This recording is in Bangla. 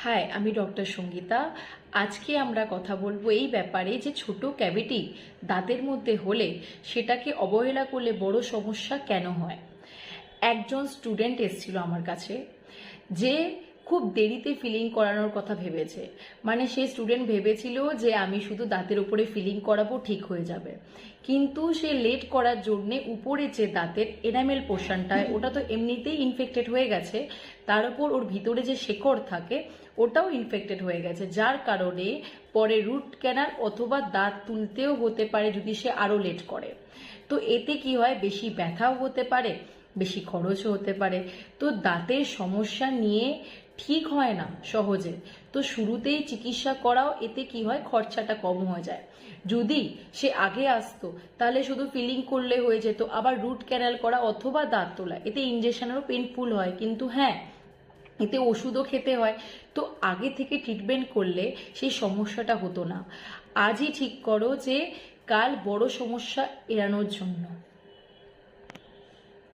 হাই, আমি ডক্টর সঙ্গীতা। আজকে আমরা কথা বলবো এই ব্যাপারে যে ছোট ক্যাভিটি দাঁতের মধ্যে হলে সেটাকে অবহেলা করলে বড় সমস্যা কেন হয়। একজন স্টুডেন্ট এসেছিল আমার কাছে, যে খুব দেরিতে ফিলিং করানোর কথা ভেবেছে। মানে সেই স্টুডেন্ট ভেবেছিল যে আমি শুধু দাঁতের উপরে ফিলিং করাবো, ঠিক হয়ে যাবে। কিন্তু সে লেট করার জন্যে উপরে যে দাঁতের এনামেল পোর্শনটায়, ওটা তো এমনিতেই ইনফেক্টেড হয়ে গেছে, তার উপর ওর ভিতরে যে শেকড় থাকে ওটাও ইনফেক্টেড হয়ে গেছে, যার কারণে পরে রুট ক্যানাল অথবা দাঁত তুলতেও হতে পারে যদি সে আরও লেট করে। তো এতে কি হয়, বেশি ব্যথাও হতে পারে, বেশি খরচও হতে পারে। তো দাঁতের সমস্যা নিয়ে ঠিক হয় না সহজে। তো শুরুতেই চিকিৎসা করাও, এতে কি হয়, খরচাটা কম হয়ে যায়। যদি সে আগে আসতো তাহলে শুধু ফিলিং করলে হয়ে যেত, আবার রুট ক্যানাল করা অথবা দাঁত তোলা, এতে ইনজেকশনেরও পেনফুল হয়, কিন্তু হ্যাঁ, এতে ওষুধও খেতে হয়। তো আগে থেকে ট্রিটমেন্ট করলে সেই সমস্যাটা হতো না। আজই ঠিক করো যে কাল বড় সমস্যা এড়ানোর জন্য।